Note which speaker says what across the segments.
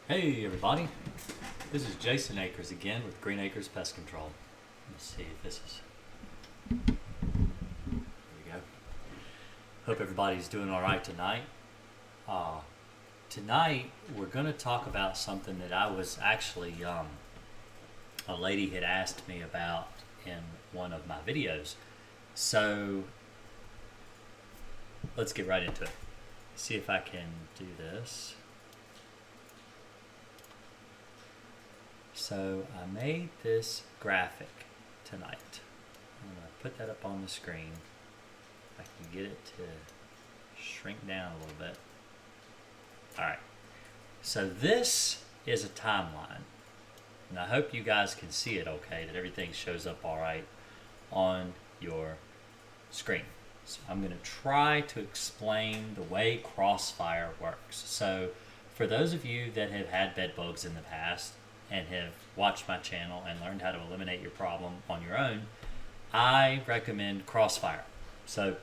Speaker 1: Hey everybody, this is Jason Akers again with Green Akers Pest Control. Let's see if this is, there we go. Hope everybody's doing all right tonight. Tonight we're going to talk about something that I was actually, a lady had asked me about in one of my videos. So let's get right into it. See if I can do this. So I made this graphic tonight. I'm going to put that up on the screen. If I can get it to shrink down a little bit. Alright, so this is a timeline. And I hope you guys can see it okay, that everything shows up alright on your screen. So I'm going to try to explain the way Crossfire works. So for those of you that have had bed bugs in the past, and have watched my channel and learned how to eliminate your problem on your own, I recommend Crossfire. So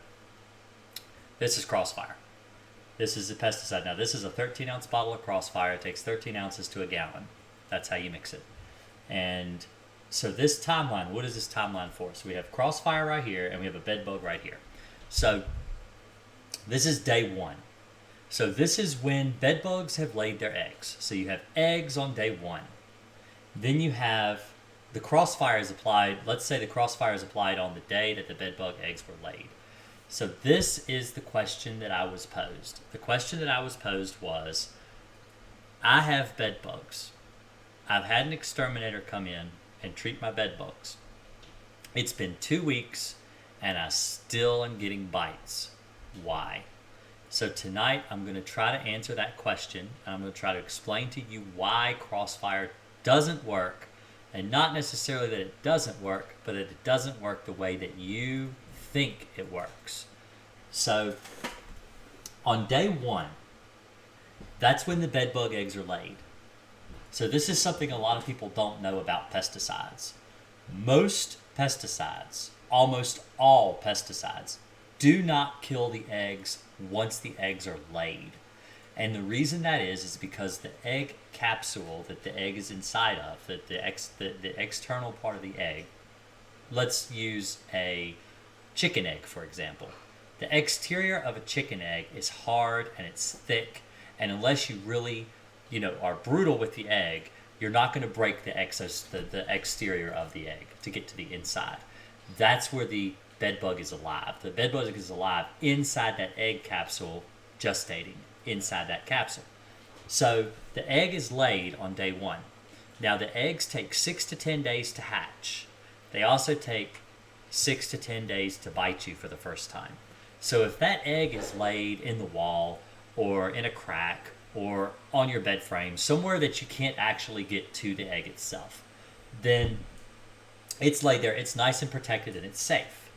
Speaker 1: this is Crossfire. This is a pesticide. Now this is a 13-ounce bottle of Crossfire. It takes 13 ounces to a gallon. That's how you mix it. And so this timeline, what is this timeline for? So we have Crossfire right here, and we have a bed bug right here. So this is day one. So this is when bed bugs have laid their eggs. So you have eggs on day one. Then you have the Crossfire is applied. Let's say the Crossfire is applied on the day that the bed bug eggs were laid. So this is the question that I was posed. The question that I was posed was, I have bed bugs. I've had an exterminator come in and treat my bed bugs. It's been 2 weeks and I still am getting bites. Why? So tonight I'm going to try to answer that question, and I'm going to try to explain to you why Crossfire doesn't work, and not necessarily that it doesn't work, but that it doesn't work the way that you think it works. So on day one, that's when the bed bug eggs are laid. So this is something a lot of people don't know about pesticides. Most pesticides, almost all pesticides, do not kill the eggs once the eggs are laid. And the reason that is because the egg capsule that the egg is inside of, that the external part of the egg, let's use a chicken egg for example. The exterior of a chicken egg is hard and it's thick, and unless you really, are brutal with the egg, you're not going to break the exterior of the egg to get to the inside. That's where the bed bug is alive. The bed bug is alive inside that egg capsule, gestating inside that capsule. So the egg is laid on day one. Now the eggs take 6 to 10 days to hatch. They also take 6 to 10 days to bite you for the first time. So if that egg is laid in the wall or in a crack or on your bed frame, somewhere that you can't actually get to the egg itself, then it's laid there, it's nice and protected, and it's safe.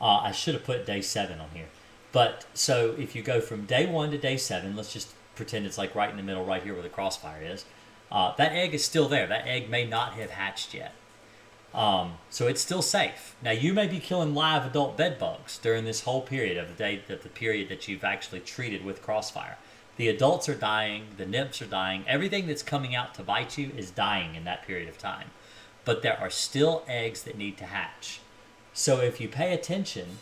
Speaker 1: I should have put day 7 on here. But so if you go from day 1 to day 7, let's just pretend it's like right in the middle, right here where the Crossfire is. That egg is still there. That egg may not have hatched yet. So it's still safe. Now you may be killing live adult bed bugs during this whole period of the period that you've actually treated with Crossfire. The adults are dying, the nymphs are dying, everything that's coming out to bite you is dying in that period of time. But there are still eggs that need to hatch. So if you pay attention,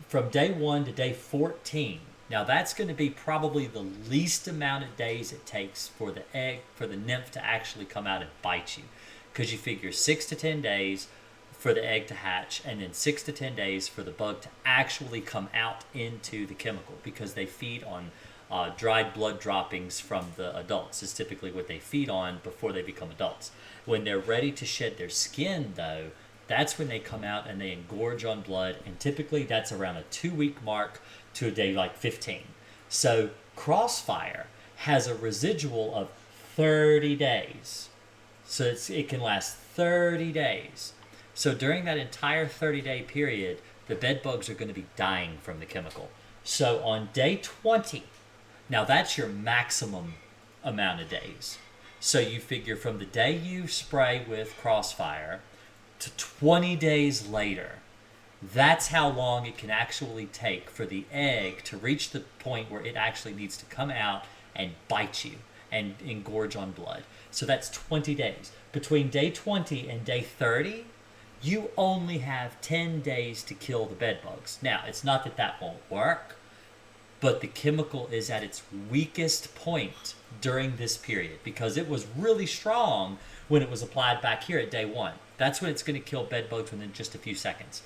Speaker 1: from day 1 to day 14, now that's going to be probably the least amount of days it takes for the nymph to actually come out and bite you. Because you figure 6 to 10 days for the egg to hatch, and then 6 to 10 days for the bug to actually come out into the chemical, because they feed on dried blood droppings from the adults is typically what they feed on before they become adults. When they're ready to shed their skin, though, that's when they come out and they engorge on blood, and typically that's around a 2-week mark to a day like 15. So Crossfire has a residual of 30 days. So it can last 30 days. So during that entire 30-day period, the bed bugs are going to be dying from the chemical. So on day 20, now that's your maximum amount of days. So you figure from the day you spray with Crossfire to 20 days later, that's how long it can actually take for the egg to reach the point where it actually needs to come out and bite you. and engorge on blood. So that's 20 days. Between day 20 and day 30, you only have 10 days to kill the bed bugs. Now, it's not that that won't work, but the chemical is at its weakest point during this period because it was really strong when it was applied back here at day 1. That's when it's going to kill bed bugs within just a few seconds.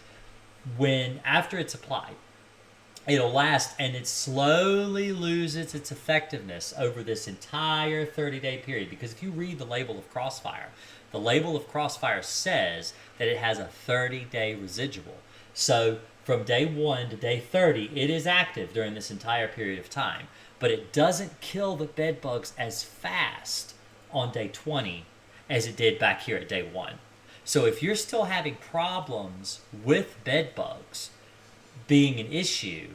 Speaker 1: When after it's applied, it'll last and it slowly loses its effectiveness over this entire 30-day period. Because if you read the label of Crossfire, the label of Crossfire says that it has a 30-day residual. So from day 1 to day 30, it is active during this entire period of time. But it doesn't kill the bed bugs as fast on day 20 as it did back here at day 1. So if you're still having problems with bed bugs being an issue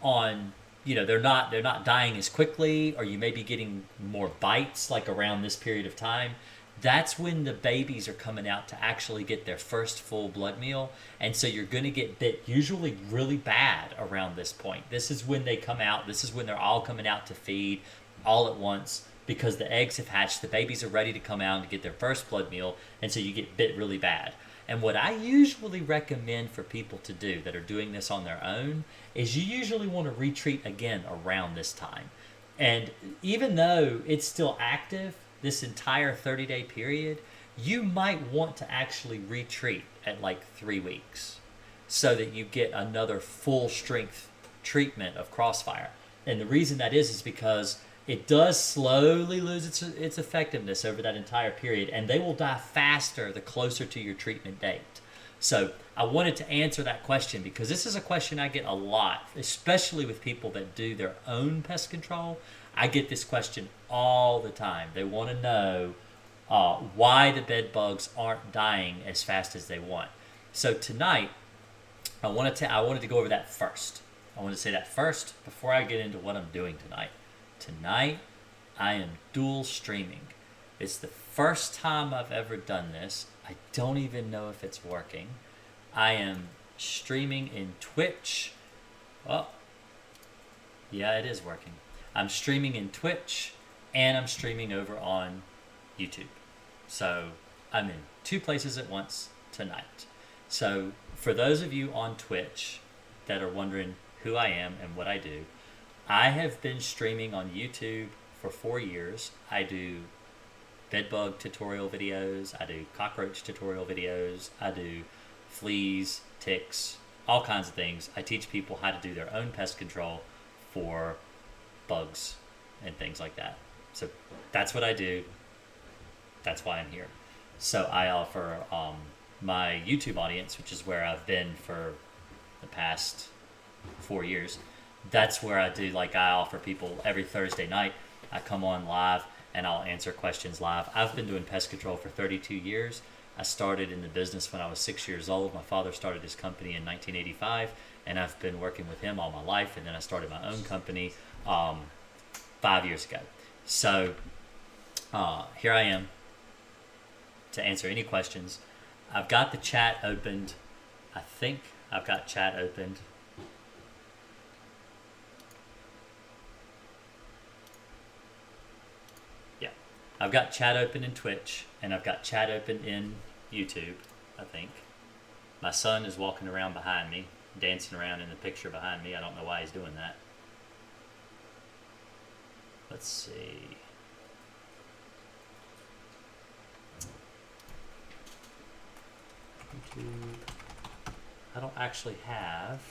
Speaker 1: on, they're not dying as quickly, or you may be getting more bites like around this period of time, that's when the babies are coming out to actually get their first full blood meal. And so you're going to get bit usually really bad around this point. This is when they come out. This is when they're all coming out to feed all at once because the eggs have hatched. The babies are ready to come out and get their first blood meal. And so you get bit really bad. And what I usually recommend for people to do that are doing this on their own is you usually want to retreat again around this time. And even though it's still active this entire 30-day period, you might want to actually retreat at like 3 weeks so that you get another full strength treatment of Crossfire. And the reason that is because it does slowly lose its effectiveness over that entire period, and they will die faster the closer to your treatment date. So I wanted to answer that question because this is a question I get a lot, especially with people that do their own pest control. I get this question all the time. They want to know why the bed bugs aren't dying as fast as they want. So tonight, I wanted to go over that first. I want to say that first before I get into what I'm doing tonight. Tonight, I am dual streaming. It's the first time I've ever done this. I don't even know if it's working. I am streaming in Twitch. Oh, yeah, it is working. I'm streaming in Twitch, and I'm streaming over on YouTube. So I'm in 2 places at once tonight. So for those of you on Twitch that are wondering who I am and what I do, I have been streaming on YouTube for 4 years. I do bedbug tutorial videos. I do cockroach tutorial videos. I do fleas, ticks, all kinds of things. I teach people how to do their own pest control for bugs and things like that. So that's what I do. That's why I'm here. So I offer my YouTube audience, which is where I've been for the past 4 years. That's where I offer people every Thursday night. I come on live and I'll answer questions live. I've been doing pest control for 32 years. I started in the business when I was 6 years old. My father started his company in 1985, and I've been working with him all my life. And then I started my own company 5 years ago. So here I am to answer any questions. I've got the chat opened. I think I've got chat opened. Yeah, I've got chat open in Twitch, and I've got chat open in YouTube, I think. My son is walking around behind me, dancing around in the picture behind me. I don't know why he's doing that. Let's see. YouTube. I don't actually have.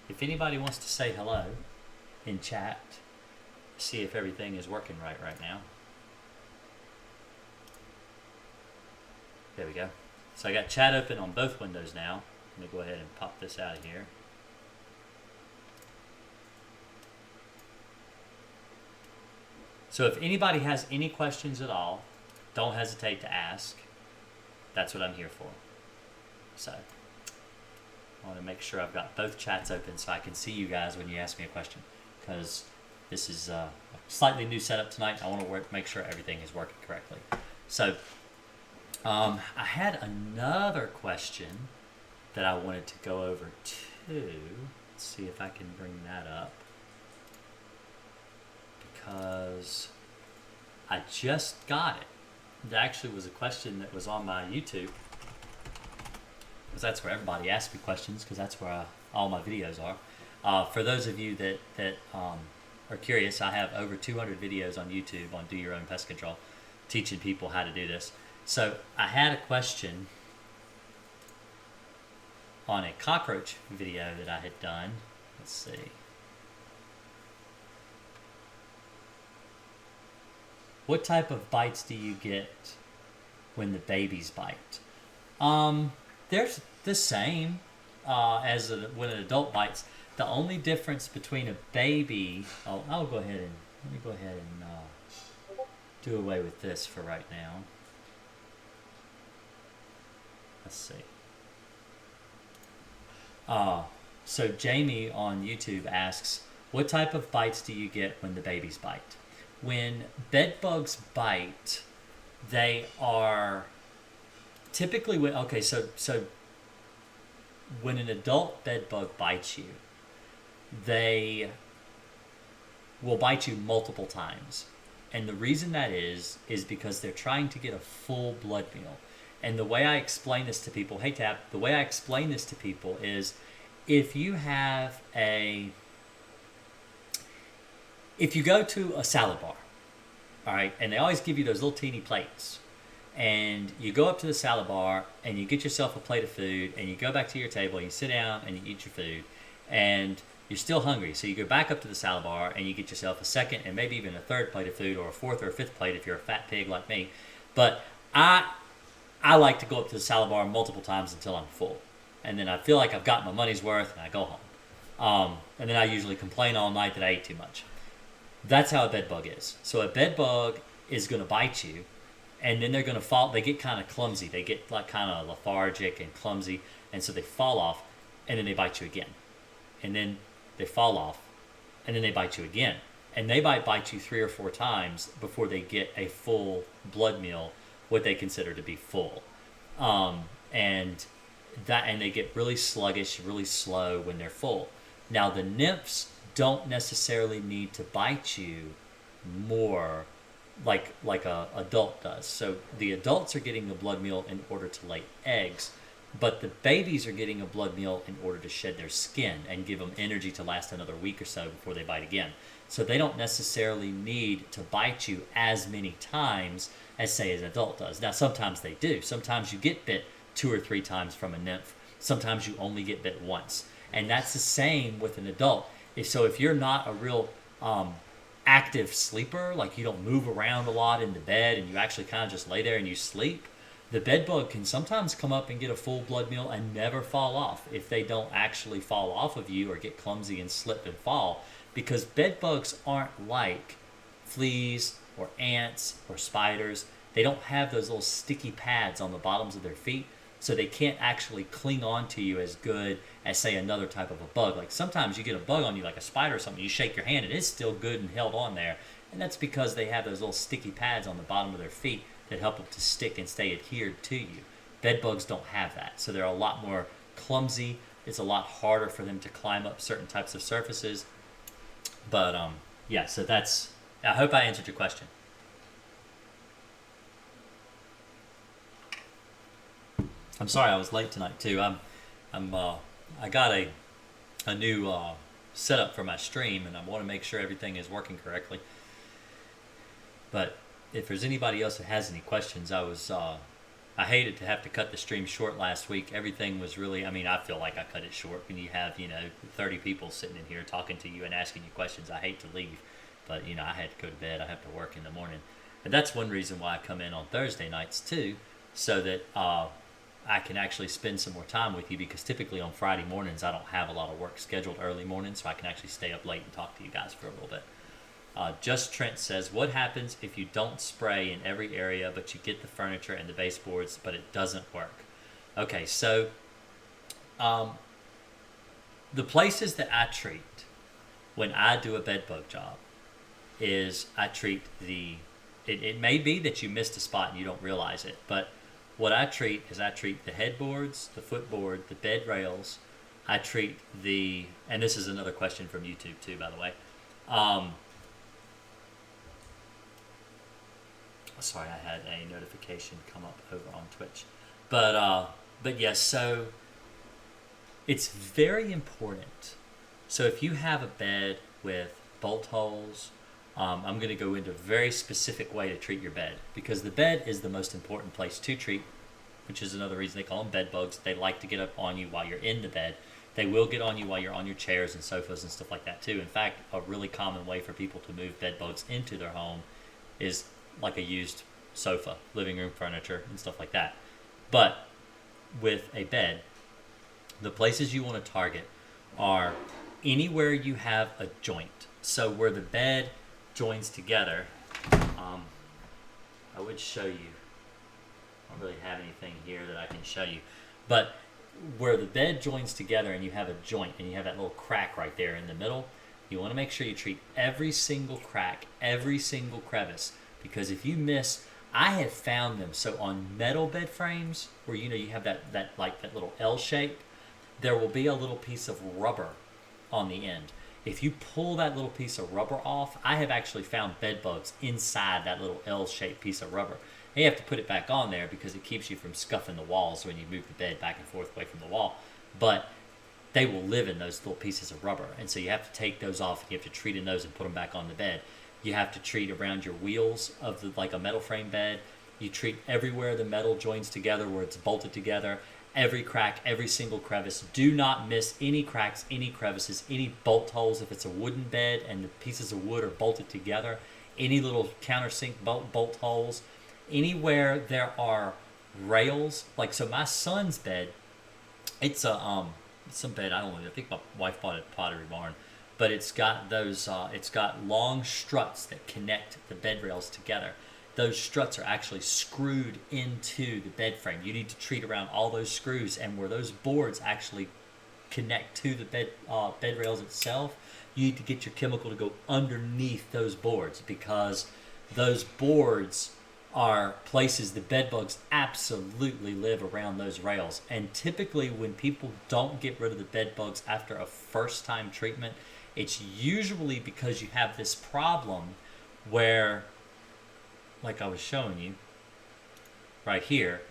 Speaker 1: If anybody wants to say hello in chat, see if everything is working right now. There we go. So I got chat open on both windows now. Let me go ahead and pop this out of here. So if anybody has any questions at all, don't hesitate to ask. That's what I'm here for. So I want to make sure I've got both chats open so I can see you guys when you ask me a question, because this is a slightly new setup tonight. I want to make sure everything is working correctly. So I had another question that I wanted to go over too. Let's see if I can bring that up. because I just got it. That actually was a question that was on my YouTube, because that's where everybody asks me questions, because that's where all my videos are. For those of you that are curious, I have over 200 videos on YouTube on Do Your Own Pest Control, teaching people how to do this. So I had a question on a cockroach video that I had done. Let's see. What type of bites do you get when the babies bite? They're the same as when an adult bites. The only difference between a baby... I'll go ahead and... Let me go ahead and do away with this for right now. Let's see. So Jamie on YouTube asks, what type of bites do you get when the babies bite? When bedbugs bite, they are typically so when an adult bedbug bites you, they will bite you multiple times. And the reason that is because they're trying to get a full blood meal. And the way I explain this to people, hey Tab, the way I explain this to people is if you go to a salad bar, all right, and they always give you those little teeny plates, and you go up to the salad bar and you get yourself a plate of food and you go back to your table and you sit down and you eat your food and you're still hungry. So you go back up to the salad bar and you get yourself a second and maybe even a third plate of food, or a fourth or a fifth plate if you're a fat pig like me. But I like to go up to the salad bar multiple times until I'm full. And then I feel like I've got my money's worth and I go home. And then I usually complain all night that I ate too much. That's how a bedbug is. So a bedbug is going to bite you, and then they're going to fall. They get kind of clumsy. They get like kind of lethargic and clumsy, and so they fall off, and then they bite you again. And then they fall off, and then they bite you again. And they might bite you 3 or 4 times before they get a full blood meal, what they consider to be full. And they get really sluggish, really slow when they're full. Now the nymphs don't necessarily need to bite you more like a adult does. So the adults are getting a blood meal in order to lay eggs, but the babies are getting a blood meal in order to shed their skin and give them energy to last another week or so before they bite again. So they don't necessarily need to bite you as many times as, say, an adult does. Now, sometimes they do. Sometimes you get bit 2 or 3 times from a nymph. Sometimes you only get bit once. And that's the same with an adult. If you're not a real active sleeper, like you don't move around a lot in the bed and you actually kind of just lay there and you sleep, the bedbug can sometimes come up and get a full blood meal and never fall off if they don't actually fall off of you or get clumsy and slip and fall, because bedbugs aren't like fleas or ants or spiders. They don't have those little sticky pads on the bottoms of their feet, so they can't actually cling on to you as good as, say, another type of a bug. Like sometimes you get a bug on you like a spider or something, you shake your hand and it's still good and held on there, and that's because they have those little sticky pads on the bottom of their feet that help them to stick and stay adhered to you. Bedbugs don't have that, so they're a lot more clumsy. It's a lot harder for them to climb up certain types of surfaces. But yeah, so I hope I answered your question. I'm sorry I was late tonight too. I got a new setup for my stream, and I want to make sure everything is working correctly. But if there's anybody else that has any questions, I hated to have to cut the stream short last week. Everything was really, I feel like I cut it short when you have 30 people sitting in here talking to you and asking you questions. I hate to leave, but I had to go to bed. I have to work in the morning, and that's one reason why I come in on Thursday nights too, so that I can actually spend some more time with you, because typically on Friday mornings I don't have a lot of work scheduled early morning, so I can actually stay up late and talk to you guys for a little bit. Just Trent says, what happens if you don't spray in every area but you get the furniture and the baseboards but it doesn't work? Okay, so the places that I treat when I do a bedbug job is I treat it may be that you missed a spot and you don't realize it, but what I treat is I treat the headboards, the footboard, the bed rails. I treat and this is another question from YouTube too, by the way. Sorry, I had a notification come up over on Twitch. But yes, so it's very important. So if you have a bed with bolt holes, I'm going to go into a very specific way to treat your bed, because the bed is the most important place to treat, which is another reason they call them bed bugs. They like to get up on you while you're in the bed. They will get on you while you're on your chairs and sofas and stuff like that too. In fact, a really common way for people to move bed bugs into their home is like a used sofa, living room furniture, and stuff like that. But with a bed, the places you want to target are anywhere you have a joint. So where the bed joins together, I would show you. I don't really have anything here that I can show you. But where the bed joins together and you have a joint and you have that little crack right there in the middle, you want to make sure you treat every single crack, every single crevice. Because if you miss, I have found them. So on metal bed frames where you have that little L shape, there will be a little piece of rubber on the end. If you pull that little piece of rubber off, I have actually found bed bugs inside that little L-shaped piece of rubber. And you have to put it back on there because it keeps you from scuffing the walls when you move the bed back and forth away from the wall. But they will live in those little pieces of rubber. And so you have to take those off and you have to treat in those and put them back on the bed. You have to treat around your wheels of like a metal frame bed. You treat everywhere the metal joins together where it's bolted together. Every crack, every single crevice. Do not miss any cracks, any crevices, any bolt holes if it's a wooden bed and the pieces of wood are bolted together. Any little countersink bolt holes. Anywhere there are rails. Like, so my son's bed, it's a some bed, I don't know, I think my wife bought it at Pottery Barn, but it's got those, it's got long struts that connect the bed rails together. Those struts are actually screwed into the bed frame. You need to treat around all those screws, and where those boards actually connect to the bed rails itself, you need to get your chemical to go underneath those boards, because those boards are places the bed bugs absolutely live around those rails. And typically when people don't get rid of the bed bugs after a first time treatment, it's usually because you have this problem where, like I was showing you right here,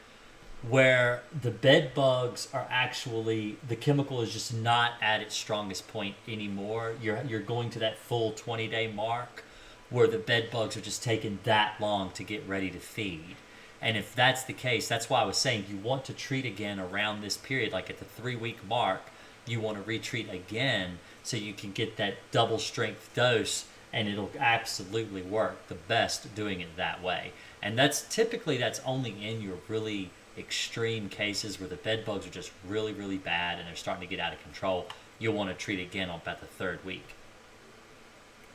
Speaker 1: where the bed bugs are actually, the chemical is just not at its strongest point anymore. You're going to that full 20-day mark where the bed bugs are just taking that long to get ready to feed. And if that's the case, that's why I was saying you want to treat again around this period, like at the 3-week mark, you want to retreat again so you can get that double strength dose, and it'll absolutely work the best doing it that way. And that's only in your really extreme cases where the bed bugs are just really, really bad and they're starting to get out of control. You'll want to treat again on about the 3rd week.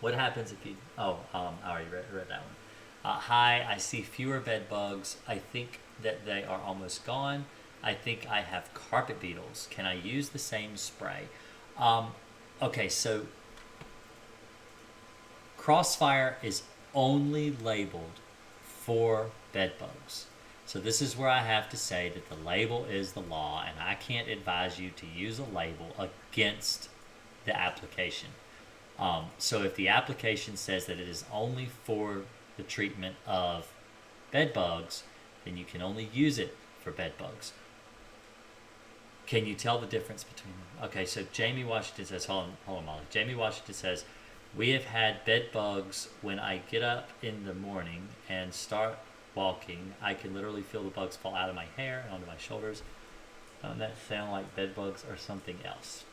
Speaker 1: What happens if you... I already read that one. Hi, I see fewer bed bugs. I think that they are almost gone. I think I have carpet beetles. Can I use the same spray? Okay, so Crossfire is only labeled for bed bugs. So this is where I have to say that the label is the law, and I can't advise you to use a label against the application. So if the application says that it is only for the treatment of bed bugs, then you can only use it for bed bugs. Can you tell the difference between them? Okay, so Jamie Washington says, hold on, Molly. Jamie Washington says, we have had bed bugs when I get up in the morning and start walking. I can literally feel the bugs fall out of my hair and onto my shoulders. Doesn't that sound like bed bugs or something else?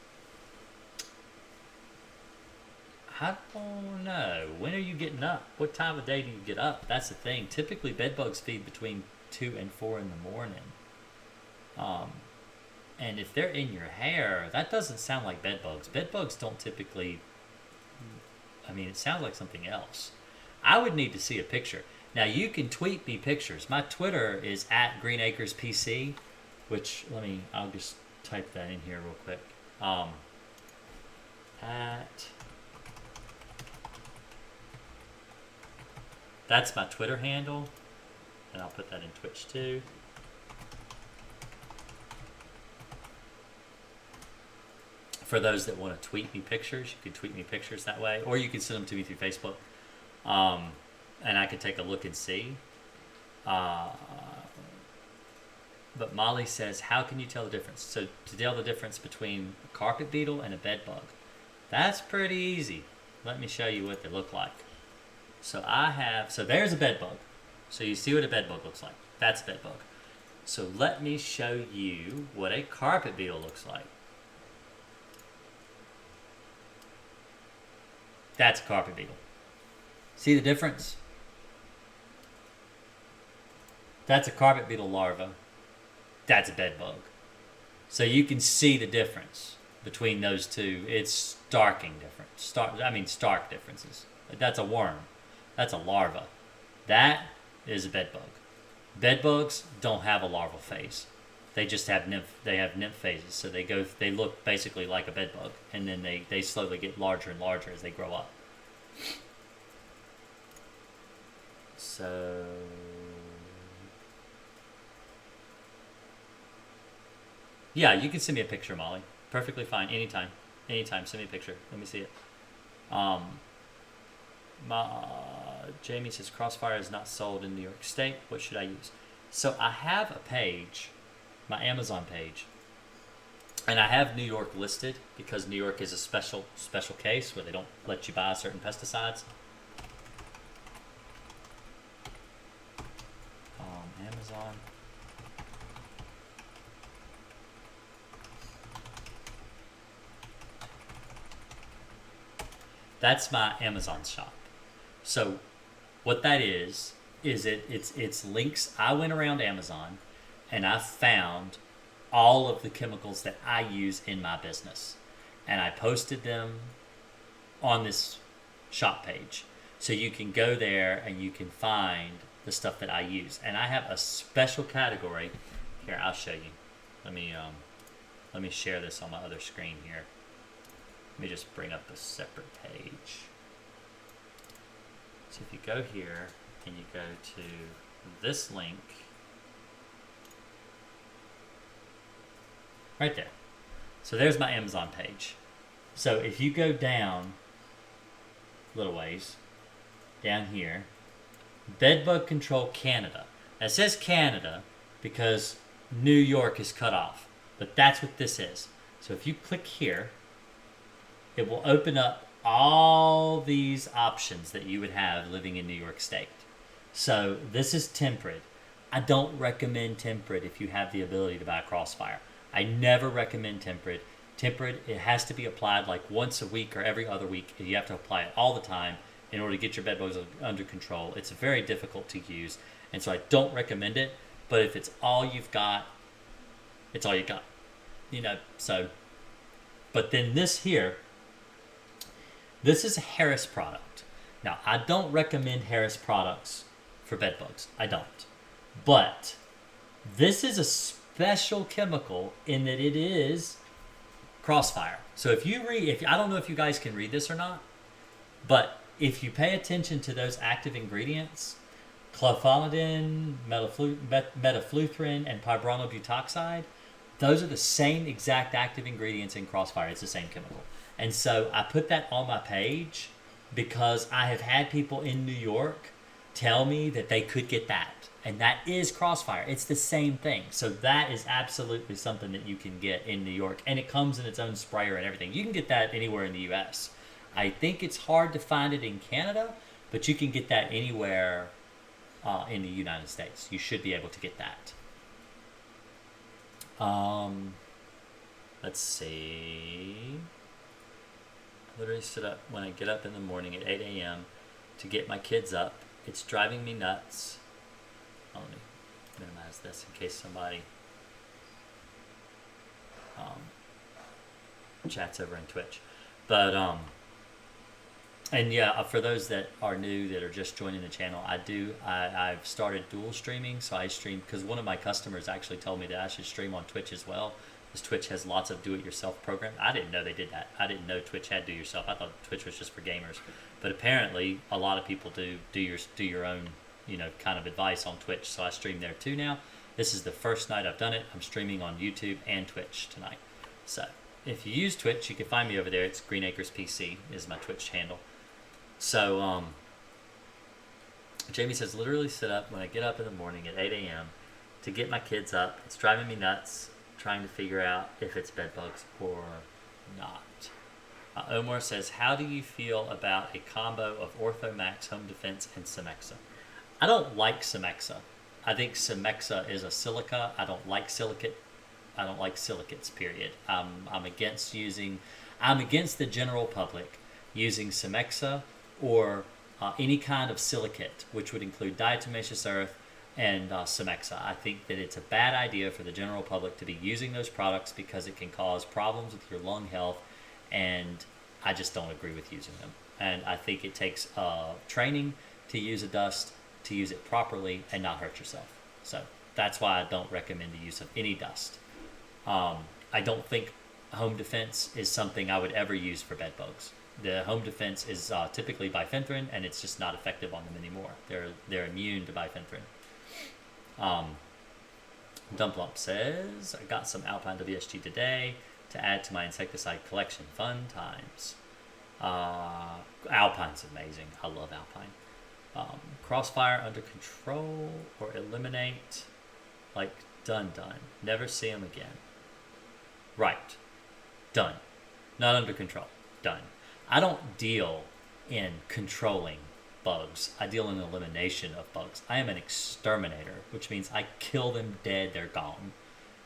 Speaker 1: I don't know. When are you getting up? What time of day do you get up? That's the thing. Typically, bed bugs feed between 2 and 4 in the morning. And if they're in your hair, that doesn't sound like bed bugs. Bed bugs don't typically... it sounds like something else. I would need to see a picture. Now, you can tweet me pictures. My Twitter is at Green Akers PC, which, I'll just type that in here real quick. That's my Twitter handle, and I'll put that in Twitch too. For those that want to tweet me pictures, you can tweet me pictures that way, or you can send them to me through Facebook, and I can take a look and see. But Molly says, how can you tell the difference? So to tell the difference between a carpet beetle and a bed bug, that's pretty easy. Let me show you what they look like. So there's a bed bug. So you see what a bed bug looks like. That's a bed bug. So let me show you what a carpet beetle looks like. That's a carpet beetle. See the difference? That's a carpet beetle larva. That's a bed bug. So you can see the difference between those two. It's stark differences. That's a worm. That's a larva. That is a bed bug. Bed bugs don't have a larval phase. They just have nymph phases. So they look basically like a bed bug, and then they slowly get larger and larger as they grow up. So yeah, you can send me a picture, Molly. Perfectly fine. Anytime. Send me a picture. Let me see it. Jamie says Crossfire is not sold in New York State. What should I use? So I have a page, my Amazon page, and I have New York listed because New York is a special case where they don't let you buy certain pesticides. Amazon. That's my Amazon shop. So what that is it's links. I went around Amazon and I found all of the chemicals that I use in my business, and I posted them on this shop page. So you can go there and you can find the stuff that I use. And I have a special category. Here, I'll show you. Let me share this on my other screen here. Let me just bring up a separate page. So if you go here and you go to this link, right there. So there's my Amazon page. So if you go down a little ways, down here, Bedbug Control Canada. Now it says Canada because New York is cut off, but that's what this is. So if you click here, it will open up all these options that you would have living in New York State. So this is temperate. I don't recommend temperate if you have the ability to buy Crossfire. I never recommend temperate. Temperate, it has to be applied like once a week or every other week. You have to apply it all the time in order to get your bedbugs under control. It's very difficult to use, and so I don't recommend it. But if it's all you've got, it's all you got. So, but then this here, this is a Harris product. Now, I don't recommend Harris products for bedbugs. I don't. But this is a special chemical in that it is Crossfire. So if you read, I don't know if you guys can read this or not, but if you pay attention to those active ingredients, clofalidin, metafluthrin, and pybranobutoxide, those are the same exact active ingredients in Crossfire. It's the same chemical. And so I put that on my page because I have had people in New York tell me that they could get that. And that is Crossfire. It's the same thing. So that is absolutely something that you can get in New York. And it comes in its own sprayer and everything. You can get that anywhere in the U.S. I think it's hard to find it in Canada, but you can get that anywhere in the United States. You should be able to get that. Let's see. I literally sit up when I get up in the morning at 8 a.m. to get my kids up. It's driving me nuts. Let me minimize this in case somebody chats over in Twitch. But and yeah, for those that are new, that are just joining the channel, I've started dual streaming. So I stream, because one of my customers actually told me that I should stream on Twitch as well, because Twitch has lots of do-it-yourself programs. I didn't know they did that. I didn't know Twitch had do-yourself. I thought Twitch was just for gamers. But apparently, a lot of people do your own, kind of advice on Twitch. So I stream there too now. This is the first night I've done it. I'm streaming on YouTube and Twitch tonight. So if you use Twitch, you can find me over there. It's Green Akers PC is my Twitch handle. So Jamie says, literally sit up when I get up in the morning at 8 a.m. to get my kids up. It's driving me nuts trying to figure out if it's bed bugs or not. Omar says, how do you feel about a combo of Ortho Max Home Defense and Somexa? I don't like Somexa. I think Somexa is a silica. I don't like silicate. I don't like silicates, period. I'm against the general public using Somexa or any kind of silicate, which would include diatomaceous earth and Somexa. I think that it's a bad idea for the general public to be using those products because it can cause problems with your lung health, and I just don't agree with using them. And I think it takes training to use a dust, to use it properly and not hurt yourself. So that's why I don't recommend the use of any dust. I don't think home defense is something I would ever use for bed bugs. The home defense is typically bifenthrin, and it's just not effective on them anymore. They're immune to bifenthrin. Dumplump says, I got some Alpine WSG today to add to my insecticide collection. Fun times. Alpine's amazing. I love Alpine. Crossfire under control or eliminate, like done. Never see them again. Right. Done. Not under control. Done. I don't deal in controlling bugs. I deal in elimination of bugs. I am an exterminator, which means I kill them dead, they're gone.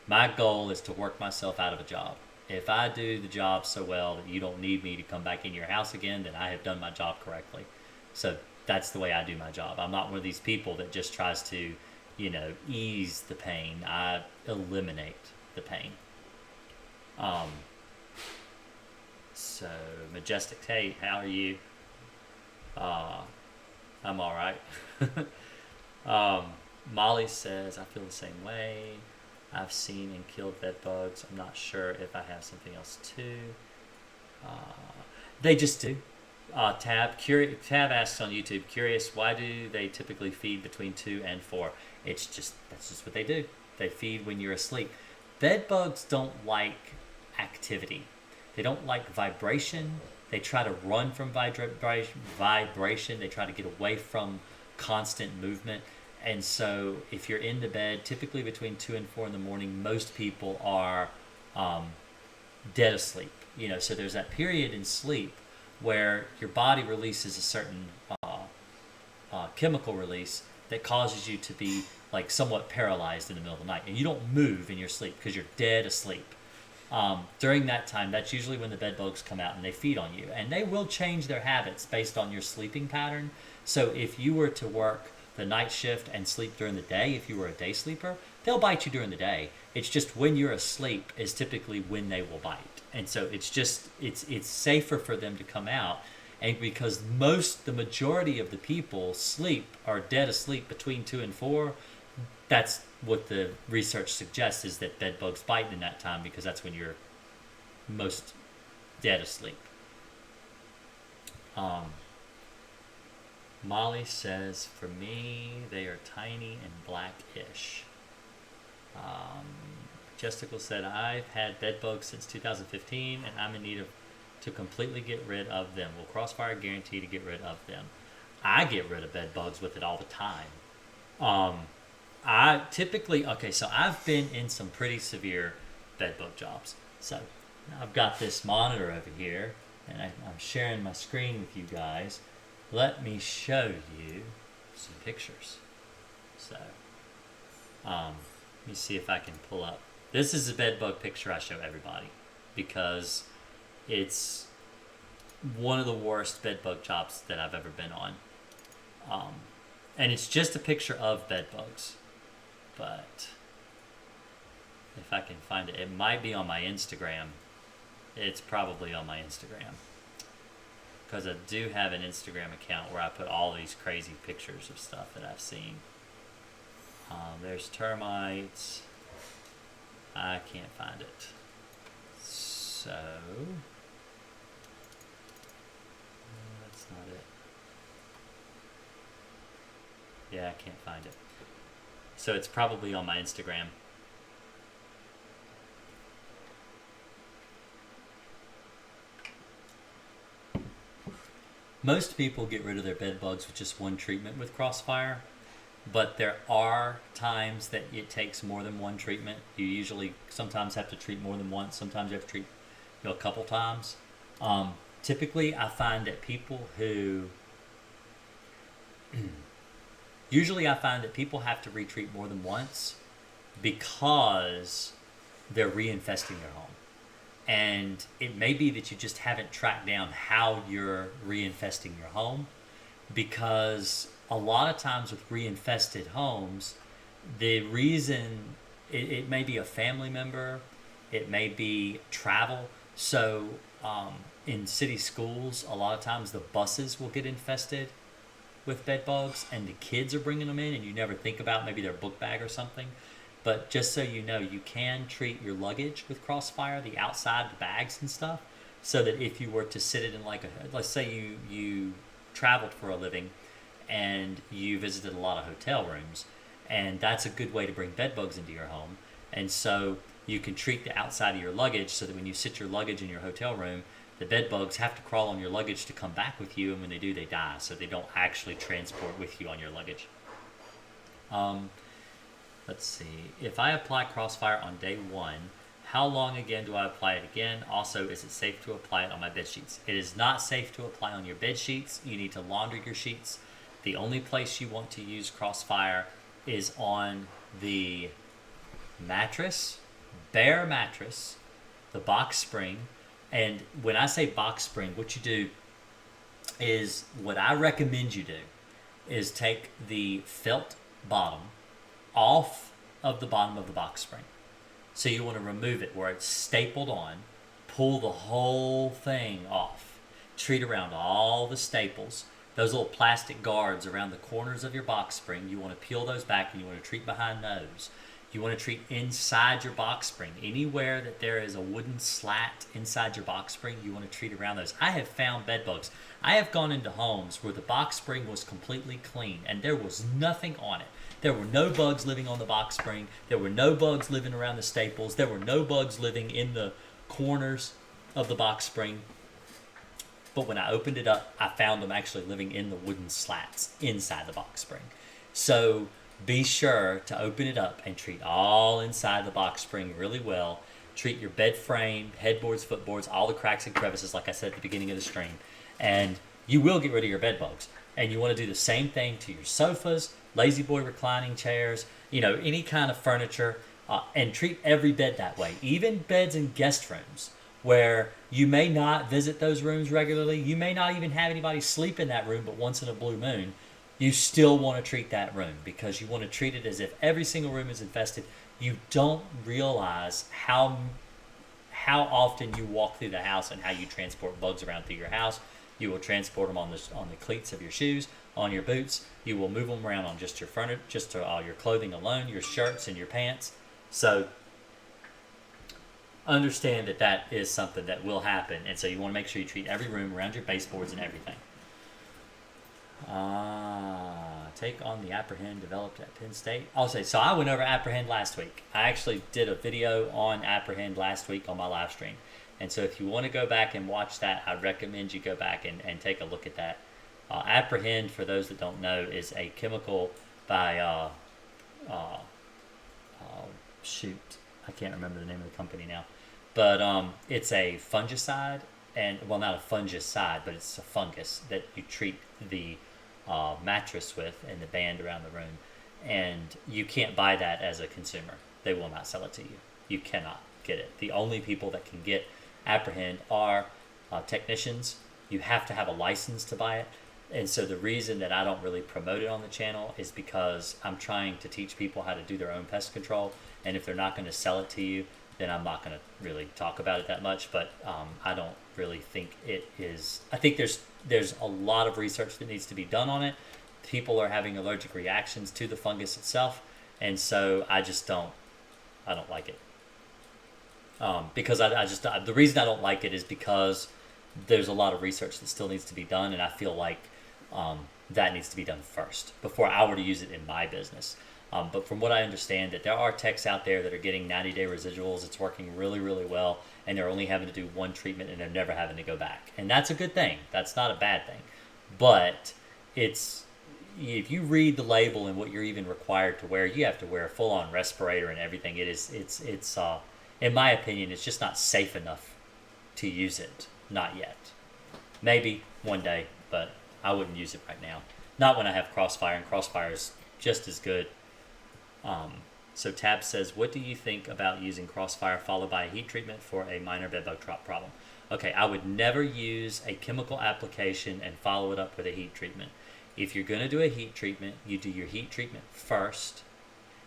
Speaker 1: My goal is to work myself out of a job. If I do the job so well that you don't need me to come back in your house again, then I have done my job correctly. So that's the way I do my job. I'm not one of these people that just tries to, ease the pain. I eliminate the pain. So, Majestic Tate, how are you? I'm all right. Molly says, I feel the same way. I've seen and killed bed bugs. I'm not sure if I have something else too. They just do. Tab asks on YouTube, curious, why do they typically feed between 2 and 4? That's just what they do. They feed when you're asleep. Bed bugs don't like activity. They don't like vibration. They try to run from vibration. They try to get away from constant movement. And so if you're in the bed, typically between 2 and 4 in the morning, most people are dead asleep. So there's that period in sleep where your body releases a certain chemical release that causes you to be like somewhat paralyzed in the middle of the night. And you don't move in your sleep because you're dead asleep. During that time, that's usually when the bed bugs come out and they feed on you. And they will change their habits based on your sleeping pattern. So if you were to work the night shift and sleep during the day, if you were a day sleeper, they'll bite you during the day. It's just when you're asleep is typically when they will bite. And so it's safer for them to come out. And because the majority of the people are dead asleep between 2 and 4, that's what the research suggests, is that bed bugs bite in that time because that's when you're most dead asleep. Molly says, for me, they are tiny and blackish. Jessica said, I've had bed bugs since 2015 and I'm in need to completely get rid of them. Will Crossfire guarantee to get rid of them? I get rid of bed bugs with it all the time. I typically, so I've been in some pretty severe bed bug jobs. So I've got this monitor over here and I'm sharing my screen with you guys. Let me show you some pictures. So let me see if I can pull up. This is a bed bug picture I show everybody because it's one of the worst bed bug jobs that I've ever been on. And it's just a picture of bed bugs. But if I can find it, it might be on my Instagram. It's probably on my Instagram. Because I do have an Instagram account where I put all these crazy pictures of stuff that I've seen. There's termites. I can't find it. So that's not it. Yeah, I can't find it. So it's probably on my Instagram. Most people get rid of their bed bugs with just one treatment with Crossfire, but there are times that it takes more than one treatment. You usually sometimes have to treat more than once. Sometimes you have to treat a couple times. Typically, I find that people who usually I find that people have to retreat more than once because they're reinfesting their home. And it may be that you just haven't tracked down how you're reinfesting your home, because a lot of times with reinfested homes, the reason it may be a family member, it may be travel. So in city schools, a lot of times the buses will get infested with bed bugs, and the kids are bringing them in, and you never think about maybe their book bag or something. But just so you know, you can treat your luggage with Crossfire, the outside, the bags and stuff, so that if you were to sit it in like let's say you traveled for a living and you visited a lot of hotel rooms, and that's a good way to bring bed bugs into your home. And so you can treat the outside of your luggage so that when you sit your luggage in your hotel room, the bed bugs have to crawl on your luggage to come back with you, and when they do, they die, so they don't actually transport with you on your luggage. Let's see. If I apply Crossfire on day 1, how long again do I apply it again? Also, is it safe to apply it on my bed sheets? It is not safe to apply on your bed sheets. You need to launder your sheets. The only place you want to use Crossfire is on the mattress, bare mattress, the box spring. And when I say box spring, what you do is, what I recommend you do is take the felt bottom off of the bottom of the box spring. So you want to remove it where it's stapled on, pull the whole thing off, treat around all the staples, those little plastic guards around the corners of your box spring. You want to peel those back, and you want to treat behind those. You want to treat inside your box spring. Anywhere that there is a wooden slat inside your box spring, you want to treat around those. I have found bed bugs. I have gone into homes where the box spring was completely clean and there was nothing on it. There were no bugs living on the box spring. There were no bugs living around the staples. There were no bugs living in the corners of the box spring. But when I opened it up, I found them actually living in the wooden slats inside the box spring. So be sure to open it up and treat all inside the box spring really well. Treat your bed frame, headboards, footboards, all the cracks and crevices, like I said at the beginning of the stream. And you will get rid of your bed bugs. And you want to do the same thing to your sofas, lazy boy reclining chairs, any kind of furniture, and treat every bed that way. Even beds in guest rooms, where you may not visit those rooms regularly. You may not even have anybody sleep in that room but once in a blue moon. You still want to treat that room, because you want to treat it as if every single room is infested. You don't realize how often you walk through the house and how you transport bugs around through your house. You will transport them on the cleats of your shoes, on your boots. You will move them around on just your furniture, just your clothing alone, your shirts and your pants. So understand that is something that will happen, and so you want to make sure you treat every room around your baseboards and everything. Take on the Apprehend developed at Penn State. I'll say, so I went over Apprehend last week. I actually did a video on Apprehend last week on my live stream. And so if you want to go back and watch that, I recommend you go back and take a look at that. Apprehend, for those that don't know, is a chemical by, shoot, I can't remember the name of the company now. But it's a fungicide, and, well, not a fungicide, but it's a fungus that you treat the mattress with and the band around the room. And you can't buy that as a consumer. They will not sell it to you. You cannot get it. The only people that can get Apprehend are technicians. You have to have a license to buy it. And so the reason that I don't really promote it on the channel is because I'm trying to teach people how to do their own pest control. And if they're not going to sell it to you, then I'm not going to really talk about it that much. But I don't really think it is. I think there's a lot of research that needs to be done on it. People are having allergic reactions to the fungus itself, and so I don't like it. Because the reason I don't like it is because there's a lot of research that still needs to be done, and I feel like that needs to be done first before I were to use it in my business. But from what I understand, that there are techs out there that are getting 90-day residuals. It's working really, really well, and they're only having to do one treatment, and they're never having to go back. And that's a good thing. That's not a bad thing. but it's if you read the label and what you're even required to wear, you have to wear a full-on respirator and everything. It's in my opinion, it's just not safe enough to use it. Not yet. Maybe one day, but I wouldn't use it right now. Not when I have Crossfire, and Crossfire is just as good. So Tab says, what do you think about using Crossfire followed by a heat treatment for a minor bedbug trap problem? Okay, I would never use a chemical application and follow it up with a heat treatment. If you're going to do a heat treatment, you do your heat treatment first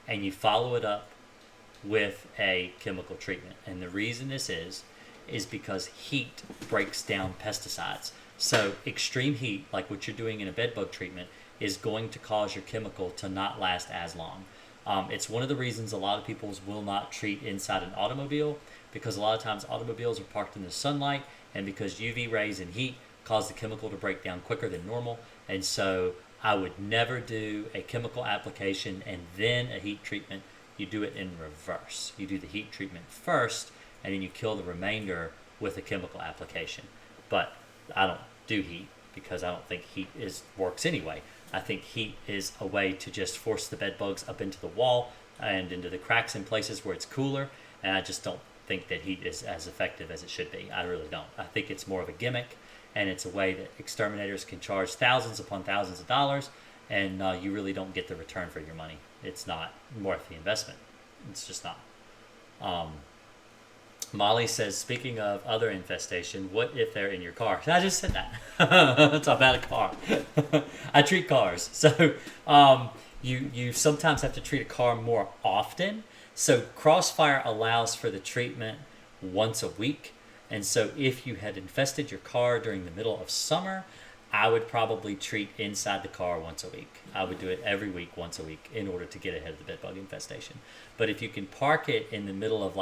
Speaker 1: and you follow it up with a chemical treatment. And the reason this is because heat breaks down pesticides. So extreme heat, like what you're doing in a bedbug treatment, is going to cause your chemical to not last as long. It's one of the reasons a lot of people will not treat inside an automobile, because a lot of times automobiles are parked in the sunlight, and because UV rays and heat cause the chemical to break down quicker than normal. And so I would never do a chemical application and then a heat treatment. You do it in reverse. You do the heat treatment first, and then you kill the remainder with a chemical application. But I don't do heat because I don't think heat works anyway. I think heat is a way to just force the bed bugs up into the wall and into the cracks in places where it's cooler, and I just don't think that heat is as effective as it should be. I really don't. I think it's more of a gimmick, and it's a way that exterminators can charge thousands upon thousands of dollars, and you really don't get the return for your money. It's not worth the investment. It's just not. Molly says, speaking of other infestation, what if they're in your car? I just said that. It's about a car. I treat cars. So you sometimes have to treat a car more often. So Crossfire allows for the treatment once a week. And so if you had infested your car during the middle of summer, I would probably treat inside the car once a week. I would do it every week, once a week, in order to get ahead of the bedbug infestation. But if you can park it in the middle of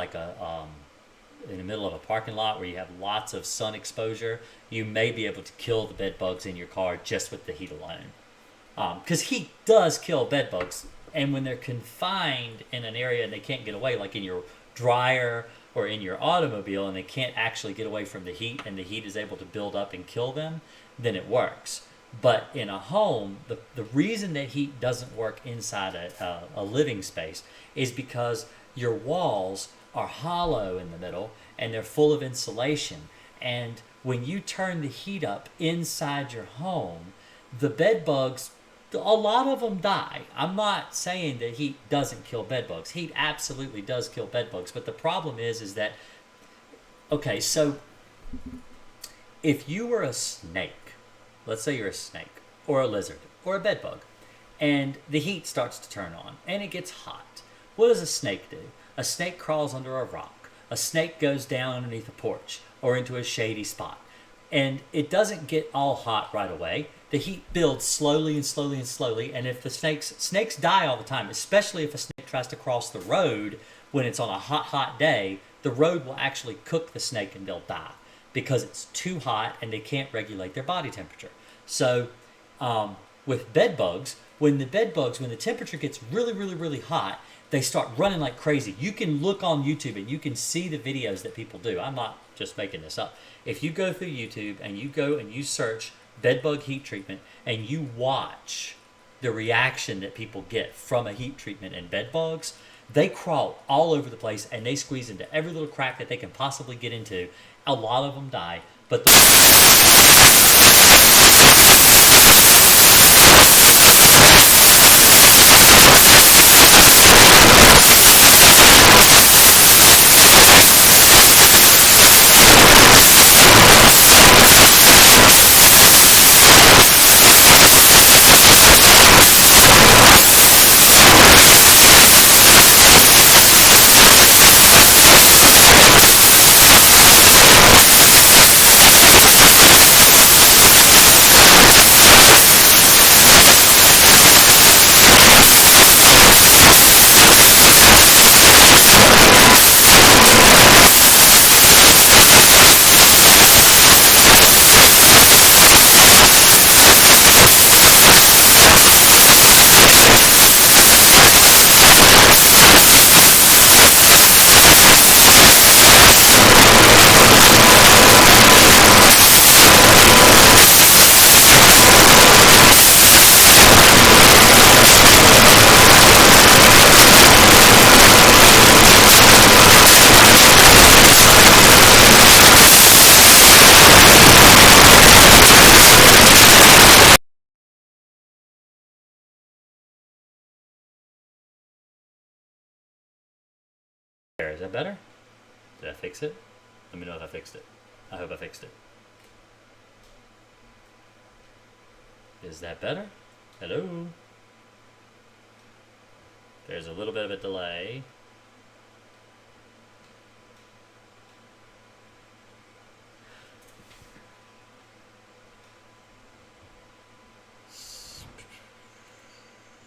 Speaker 1: in the middle of a parking lot where you have lots of sun exposure, you may be able to kill the bed bugs in your car just with the heat alone. Because heat does kill bed bugs, and when they're confined in an area and they can't get away, like in your dryer or in your automobile, and they can't actually get away from the heat, and the heat is able to build up and kill them, then it works. But in a home, the reason that heat doesn't work inside a living space is because your walls are hollow in the middle and they're full of insulation. And when you turn the heat up inside your home, the bed bugs, a lot of them die. I'm not saying that heat doesn't kill bed bugs. Heat absolutely does kill bed bugs. But the problem is that, okay, so if you were a snake, let's say you're a snake or a lizard or a bed bug, and the heat starts to turn on and it gets hot, what does a snake do? A snake crawls under a rock. A snake goes down underneath a porch or into a shady spot. And it doesn't get all hot right away. The heat builds slowly and slowly and slowly. And if the snakes die all the time, especially if a snake tries to cross the road when it's on a hot day, the road will actually cook the snake and they'll die because it's too hot and they can't regulate their body temperature. So with bed bugs, when the temperature gets really, really, really hot, they start running like crazy. You can look on YouTube and you can see the videos that people do. I'm not just making this up. If you go through YouTube and you go and you search bedbug heat treatment and you watch the reaction that people get from a heat treatment and bed bugs, they crawl all over the place and they squeeze into every little crack that they can possibly get into. A lot of them die, but Is that better? Did I fix it? Let me know if I fixed it. I hope I fixed it. Is that better? Hello? There's a little bit of a delay.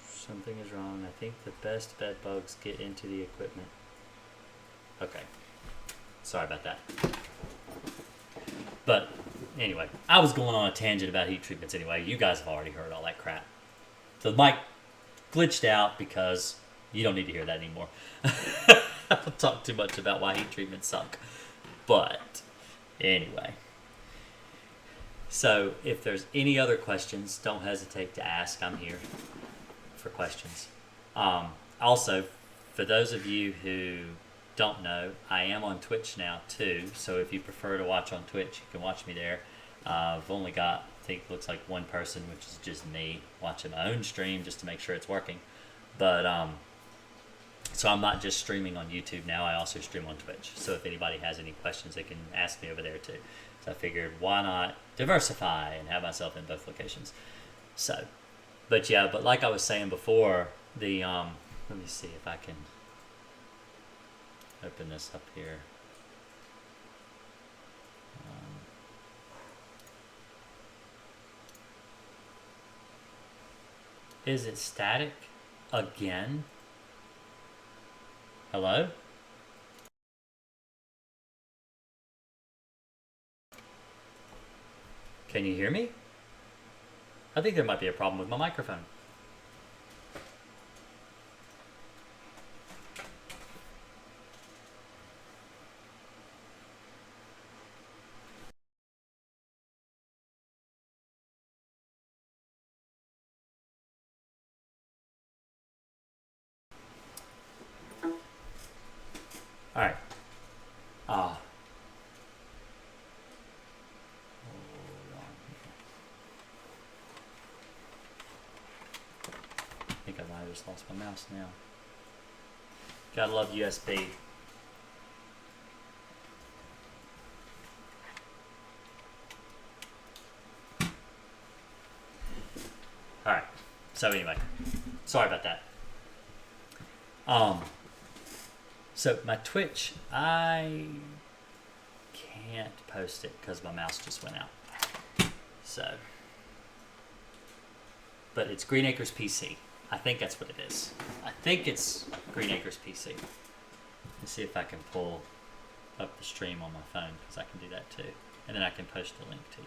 Speaker 1: Something is wrong. I think the best bed bugs get into the equipment. Okay. Sorry about that. But anyway, I was going on a tangent about heat treatments anyway. You guys have already heard all that crap. The mic glitched out because you don't need to hear that anymore. I'll talk too much about why heat treatments suck. But anyway. So if there's any other questions, don't hesitate to ask. I'm here for questions. Also, for those of you who don't know, I am on Twitch now too. So if you prefer to watch on Twitch, you can watch me there. I've only got, I think, looks like one person, which is just me watching my own stream just to make sure it's working. But so I'm not just streaming on YouTube now. I also stream on Twitch. So if anybody has any questions, they can ask me over there too. So I figured, why not diversify and have myself in both locations? So, but yeah, but like I was saying before, the let me see if I can open this up here. Is it static again? Hello? Can you hear me? I think there might be a problem with my microphone. All right. Hold on. I think I might have just lost my mouse now. Gotta love USB. All right. So anyway, sorry about that. So my Twitch, I can't post it because my mouse just went out. So, but it's Green Akers PC. I think that's what it is. I think it's Green Akers PC. Let's see if I can pull up the stream on my phone because I can do that too. And then I can post the link to you.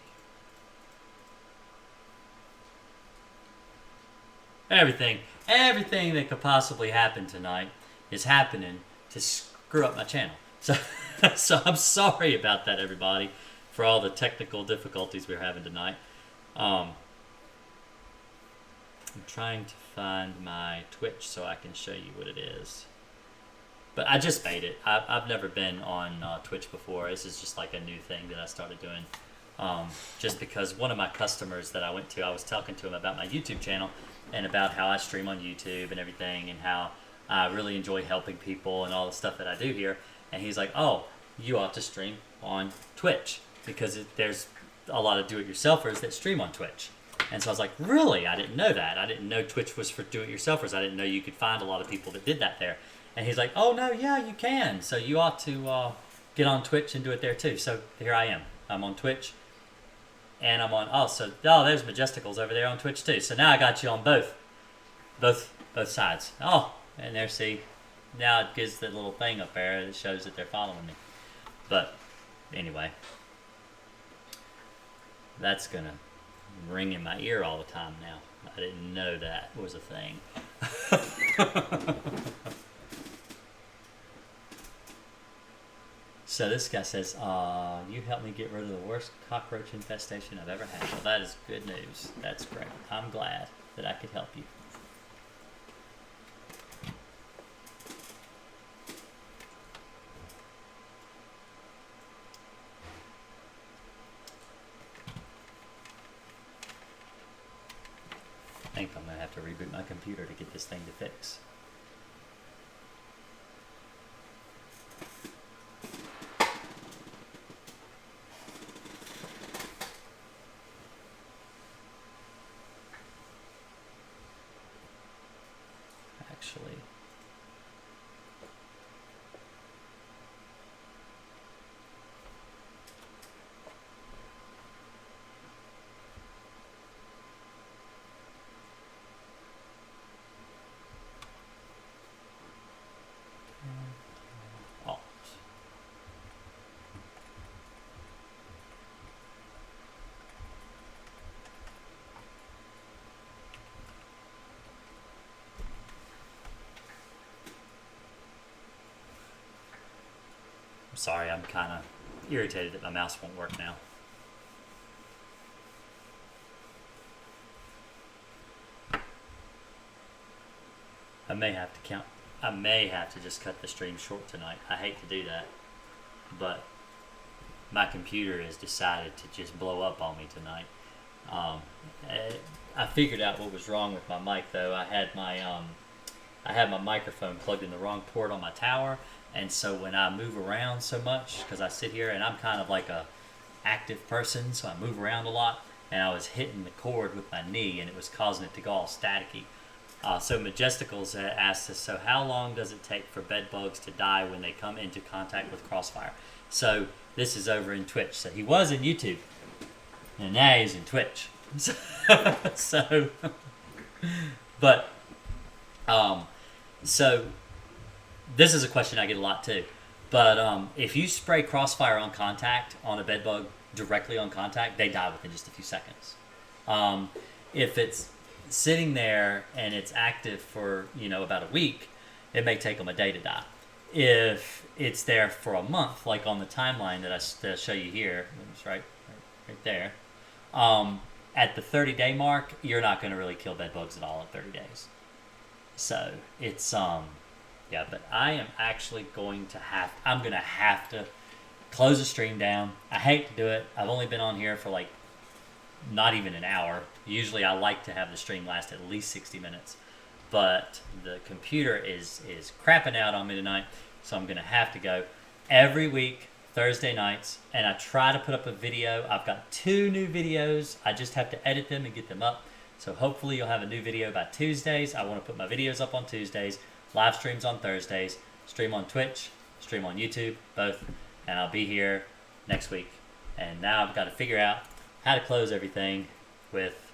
Speaker 1: Everything that could possibly happen tonight is happening to screw up my channel. So I'm sorry about that, everybody, for all the technical difficulties we're having tonight. I'm trying to find my Twitch so I can show you what it is. But I just made it. I've never been on Twitch before. This is just like a new thing that I started doing. Just because one of my customers that I went to, I was talking to him about my YouTube channel and about how I stream on YouTube and everything and how I really enjoy helping people and all the stuff that I do here. And he's like, oh, you ought to stream on Twitch because there's a lot of do-it-yourselfers that stream on Twitch. And so I was like, really? I didn't know that. I didn't know Twitch was for do-it-yourselfers. I didn't know you could find a lot of people that did that there. And he's like, oh, no, yeah, you can. So you ought to get on Twitch and do it there too. So here I am. I'm on Twitch. And I'm on, there's Majesticals over there on Twitch too. So now I got you on both sides. Oh, and there, see, now it gives the little thing up there that shows that they're following me. But anyway, that's gonna ring in my ear all the time now. I didn't know that was a thing. So this guy says, you helped me get rid of the worst cockroach infestation I've ever had. Well, that is good news. That's great. I'm glad that I could help you. I think I'm going to have to reboot my computer to get this thing to fix. Sorry, I'm kind of irritated that my mouse won't work now. I may have to just cut the stream short tonight. I hate to do that, but my computer has decided to just blow up on me tonight. I figured out what was wrong with my mic though. I had my microphone plugged in the wrong port on my tower, and so when I move around so much, because I sit here and I'm kind of like a active person, so I move around a lot, and I was hitting the cord with my knee, and it was causing it to go all staticky. So Majesticals asked us, so how long does it take for bed bugs to die when they come into contact with Crossfire? So this is over in Twitch. So he was in YouTube, and now he's in Twitch. So, but, so this is a question I get a lot too. But if you spray Crossfire on contact on a bed bug directly on contact, they die within just a few seconds. If it's sitting there and it's active for about a week, it may take them a day to die. If it's there for a month, like on the timeline that I show you here, it's right there. At the 30-day mark, you're not going to really kill bed bugs at all at 30 days. So it's yeah. But I am actually going to have to close the stream down. I hate to do it. I've only been on here for like not even an hour. Usually I like to have the stream last at least 60 minutes. But the computer is crapping out on me tonight, so I'm going to have to go. Every week, Thursday nights, and I try to put up a video. I've got 2 new videos. I just have to edit them and get them up. So hopefully you'll have a new video by Tuesdays. I want to put my videos up on Tuesdays, live streams on Thursdays, stream on Twitch, stream on YouTube, both, and I'll be here next week. And now I've got to figure out how to close everything with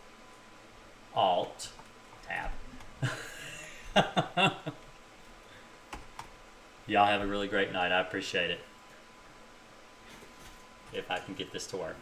Speaker 1: Alt-Tab. Y'all have a really great night. I appreciate it. If I can get this to work.